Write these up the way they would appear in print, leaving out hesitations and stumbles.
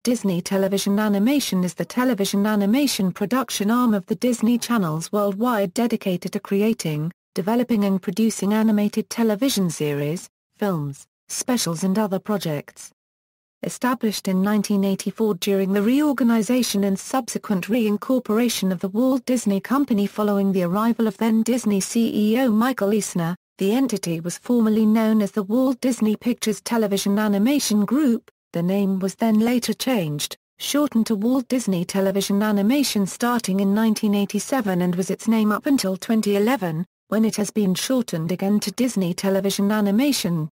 Disney Television Animation is the television animation production arm of the Disney channels worldwide dedicated to creating, developing and producing animated television series, films, specials and other projects. Established in 1984 during the reorganization and subsequent re-incorporation of the Walt Disney Company following the arrival of then Disney CEO Michael Eisner, the entity was formerly known as the Walt Disney Pictures Television Animation Group. The name was then later changed, shortened to Walt Disney Television Animation starting in 1987 and was its name up until 2011, when it has been shortened again to Disney Television Animation.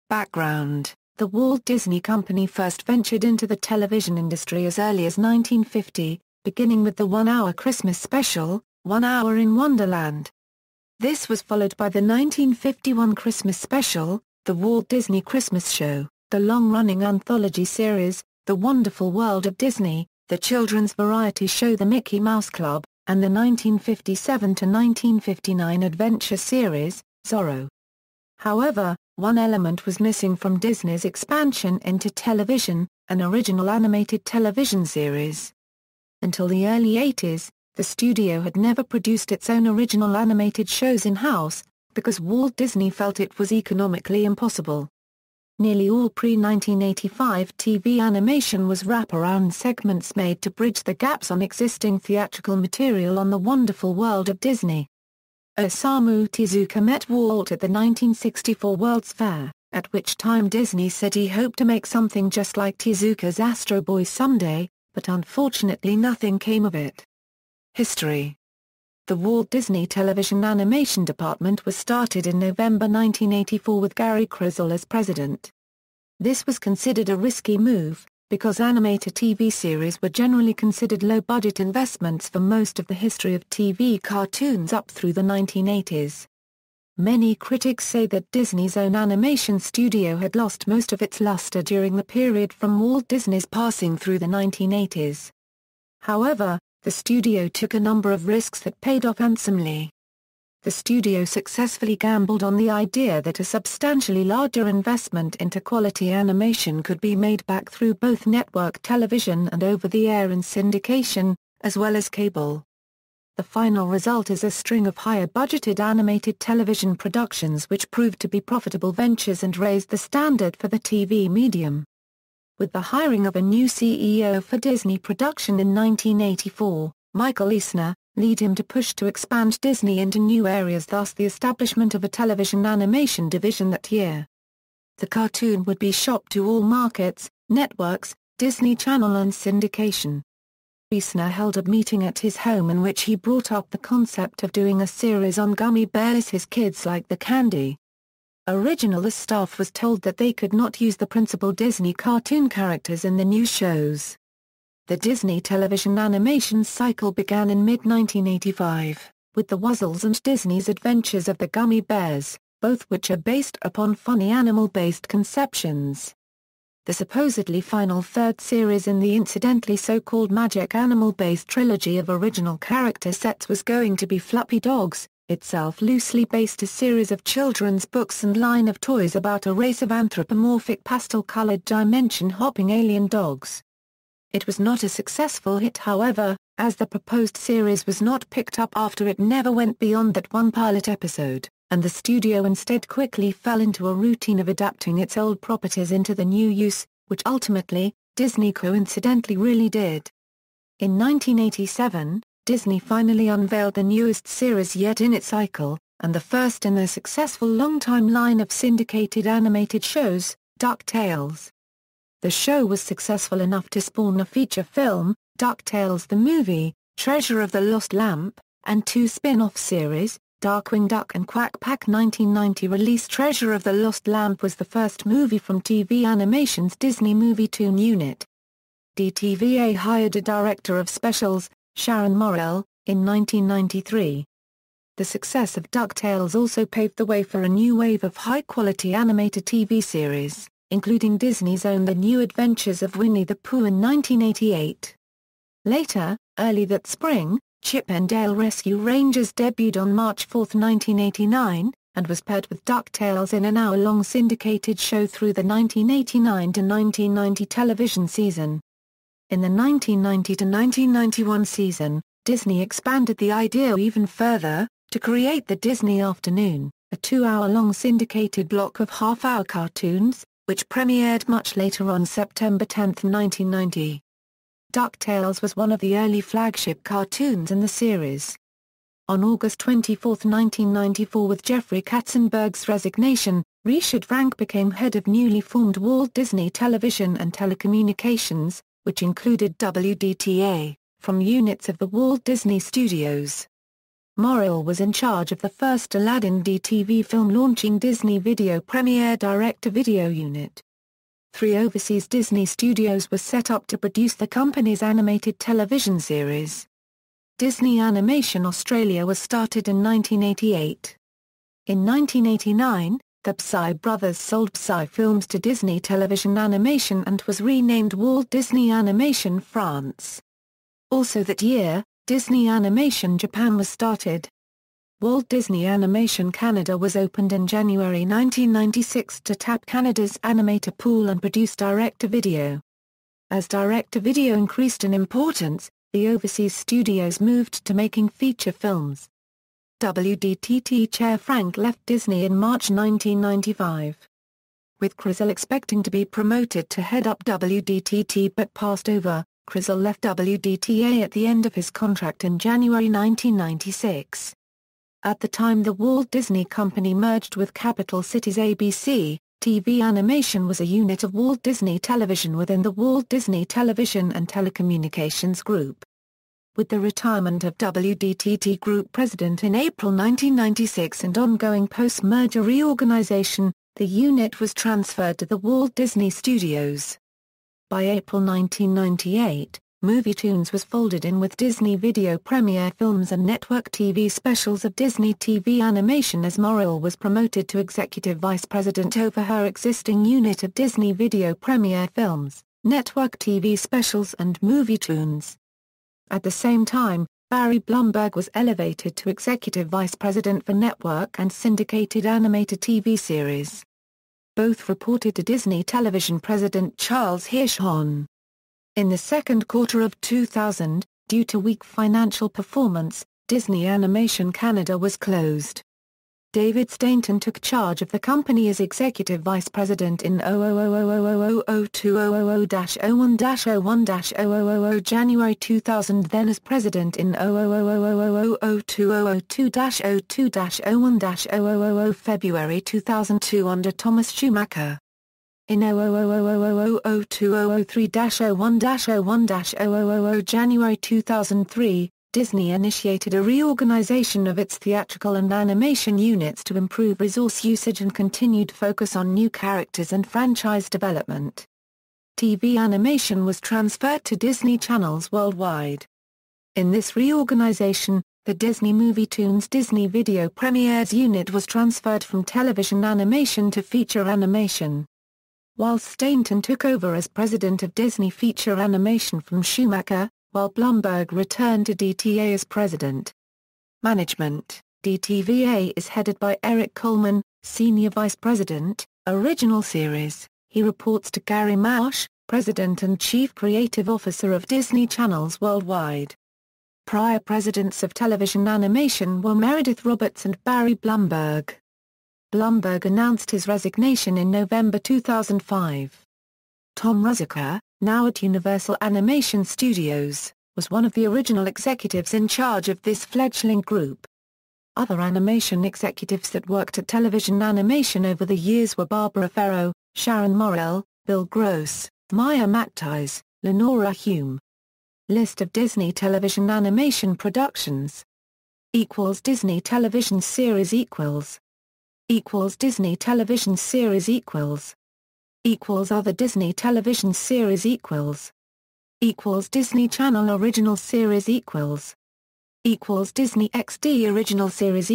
Background: the Walt Disney Company first ventured into the television industry as early as 1950, beginning with the one-hour Christmas special, 1 Hour in Wonderland. This was followed by the 1951 Christmas special, The Walt Disney Christmas Show, the long-running anthology series, The Wonderful World of Disney, the children's variety show The Mickey Mouse Club, and the 1957 to 1959 adventure series, Zorro. However, one element was missing from Disney's expansion into television, an original animated television series. Until the early 80s, the studio had never produced its own original animated shows in-house, because Walt Disney felt it was economically impossible. Nearly all pre-1985 TV animation was wraparound segments made to bridge the gaps on existing theatrical material on The Wonderful World of Disney. Osamu Tezuka met Walt at the 1964 World's Fair, at which time Disney said he hoped to make something just like Tezuka's Astro Boy someday, but unfortunately nothing came of it. History: the Walt Disney Television Animation Department was started in November 1984 with Gary Kroesel as president. This was considered a risky move, because animated TV series were generally considered low-budget investments for most of the history of TV cartoons up through the 1980s. Many critics say that Disney's own animation studio had lost most of its luster during the period from Walt Disney's passing through the 1980s. However, the studio took a number of risks that paid off handsomely. The studio successfully gambled on the idea that a substantially larger investment into quality animation could be made back through both network television and over-the-air and syndication, as well as cable. The final result is a string of higher-budgeted animated television productions which proved to be profitable ventures and raised the standard for the TV medium. With the hiring of a new CEO for Disney Production in 1984, Michael Eisner, led him to push to expand Disney into new areas, thus the establishment of a television animation division that year. The cartoon would be shopped to all markets, networks, Disney Channel and syndication. Eisner held a meeting at his home in which he brought up the concept of doing a series on gummy bears. His kids like the candy. Originally, the staff was told that they could not use the principal Disney cartoon characters in the new shows. The Disney television animation cycle began in mid-1985, with the Wuzzles and Disney's Adventures of the Gummy Bears, both which are based upon funny animal-based conceptions. The supposedly final third series in the incidentally so-called magic animal-based trilogy of original character sets was going to be Fluffy Dogs, itself loosely based a series of children's books and line of toys about a race of anthropomorphic pastel-colored dimension-hopping alien dogs. It was not a successful hit, however, as the proposed series was not picked up after it never went beyond that one pilot episode, and the studio instead quickly fell into a routine of adapting its old properties into the new use, which ultimately, Disney coincidentally really did. In 1987, Disney finally unveiled the newest series yet in its cycle, and the first in their successful long-time line of syndicated animated shows, Ducktales. The show was successful enough to spawn a feature film, Ducktales the Movie, Treasure of the Lost Lamp, and two spin-off series, Darkwing Duck and Quack Pack. 1990 release Treasure of the Lost Lamp was the first movie from TV Animation's Disney Movie Toon unit. DTVA hired a director of specials, Sharon Morrell, in 1993. The success of Ducktales also paved the way for a new wave of high-quality animated TV series, including Disney's own The New Adventures of Winnie the Pooh in 1988. Later, early that spring, Chip 'n Dale Rescue Rangers debuted on March 4, 1989, and was paired with Ducktales in an hour-long syndicated show through the 1989 to 1990 television season. In the 1990 to 1991 season, Disney expanded the idea even further, to create the Disney Afternoon, a 2-hour-long syndicated block of half-hour cartoons, which premiered much later on September 10, 1990. Ducktales was one of the early flagship cartoons in the series. On August 24, 1994, with Jeffrey Katzenberg's resignation, Richard Frank became head of newly formed Walt Disney Television and Telecommunications, which included WDTA, from units of the Walt Disney Studios. Morrill was in charge of the first Aladdin DTV film launching Disney Video Premiere direct-to-video unit. 3 overseas Disney studios were set up to produce the company's animated television series. Disney Animation Australia was started in 1988. In 1989, the Psy brothers sold Psy Films to Disney Television Animation and was renamed Walt Disney Animation France. Also that year, Disney Animation Japan was started. Walt Disney Animation Canada was opened in January 1996 to tap Canada's animator pool and produce direct-to-video. As direct-to-video increased in importance, the overseas studios moved to making feature films. WDTT chair Frank left Disney in March 1995. With Krizel expecting to be promoted to head up WDTT but passed over, Krizel left WDTA at the end of his contract in January 1996. At the time the Walt Disney Company merged with Capital Cities ABC, TV Animation was a unit of Walt Disney Television within the Walt Disney Television and Telecommunications Group. With the retirement of WDTT Group President in April 1996 and ongoing post-merger reorganization, the unit was transferred to the Walt Disney Studios. By April 1998, MovieToons was folded in with Disney Video Premiere Films and network TV specials of Disney TV Animation as Morrill was promoted to Executive Vice President over her existing unit of Disney Video Premiere Films, network TV specials and MovieToons. At the same time, Barry Blumberg was elevated to Executive Vice President for network and syndicated animated TV series. Both reported to Disney Television President Charles Hirschhorn. In the second quarter of 2000, due to weak financial performance, Disney Animation Canada was closed. David Stainton took charge of the company as Executive Vice President in 0000002000-01-01-0000 January 2000, then as President in 00000202-02-01-000 February 2002 under Thomas Schumacher. In 000002-03-01-01-000 January 2003, Disney initiated a reorganization of its theatrical and animation units to improve resource usage and continued focus on new characters and franchise development. TV animation was transferred to Disney channels worldwide. In this reorganization, the Disney MovieToons Disney Video Premieres unit was transferred from television animation to feature animation. While Stainton took over as president of Disney Feature Animation from Schumacher, while Blumberg returned to DTA as president. Management: DTVA is headed by Eric Coleman, Senior Vice President, Original Series. He reports to Gary Marsh, President and Chief Creative Officer of Disney Channels Worldwide. Prior presidents of television animation were Meredith Roberts and Barry Blumberg. Blumberg announced his resignation in November 2005. Tom Ruzicka, now at Universal Animation Studios, was one of the original executives in charge of this fledgling group. Other animation executives that worked at television animation over the years were Barbara Ferro, Sharon Morrill, Bill Gross, Maya Macktice, Lenora Hume. List of Disney Television Animation productions. Disney Television Series Disney Television Series Other Disney Television Series Disney Channel Original Series Disney XD Original Series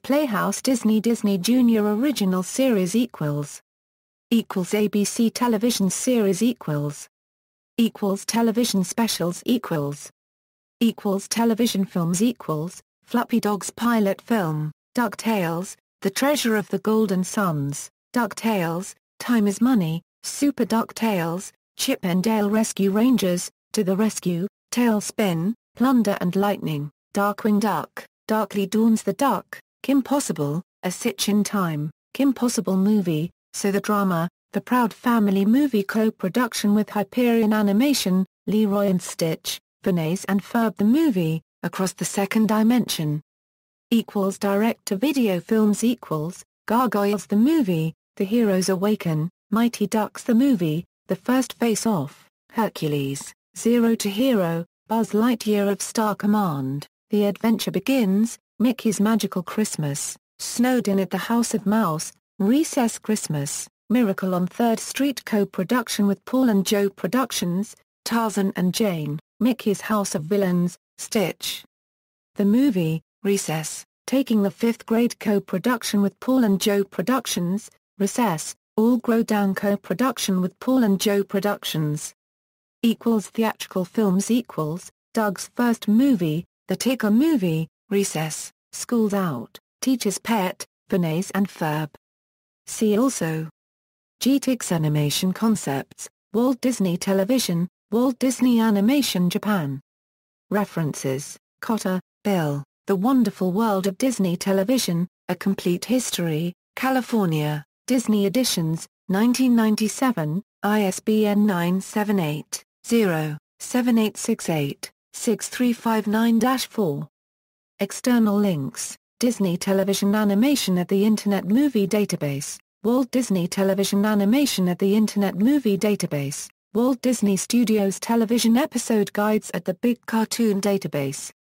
Playhouse Disney Junior Original Series ABC Television Series Television Specials Television Films Fluffy Dog's pilot film, Ducktales, The Treasure of the Golden Sons, Ducktales, Time is Money, Super Ducktales, Chip 'n Dale Rescue Rangers, To the Rescue, Tailspin, Plunder and Lightning, Darkwing Duck, Darkly Dawns the Duck, Kim Possible, A Stitch in Time, Kim Possible Movie, So the Drama, The Proud Family Movie co-production with Hyperion Animation, Leroy and Stitch, Phineas and Ferb the Movie, Across the Second Dimension. Direct-to-video films Gargoyles the Movie, The Heroes Awaken, Mighty Ducks the Movie, The First Face-Off, Hercules, Zero to Hero, Buzz Lightyear of Star Command, The Adventure Begins, Mickey's Magical Christmas, Snowed In at the House of Mouse, Recess Christmas, Miracle on 3rd Street co-production with Paul and Joe Productions, Tarzan and Jane, Mickey's House of Villains, Stitch. The Movie, Recess, Taking the 5th Grade co-production with Paul and Joe Productions, Recess, All Grow Down co-production with Paul and Joe Productions. Theatrical films Doug's First Movie, The Tigger Movie, Recess, School's Out, Teacher's Pet, Phineas and Ferb. See also: GTX Animation Concepts, Walt Disney Television, Walt Disney Animation Japan. References: Cotter, Bill, The Wonderful World of Disney Television, A Complete History, California, Disney Editions, 1997, ISBN 978-0-7868-6359-4. External links: Disney Television Animation at the Internet Movie Database, Walt Disney Television Animation at the Internet Movie Database, Walt Disney Studios Television Episode Guides at the Big Cartoon Database.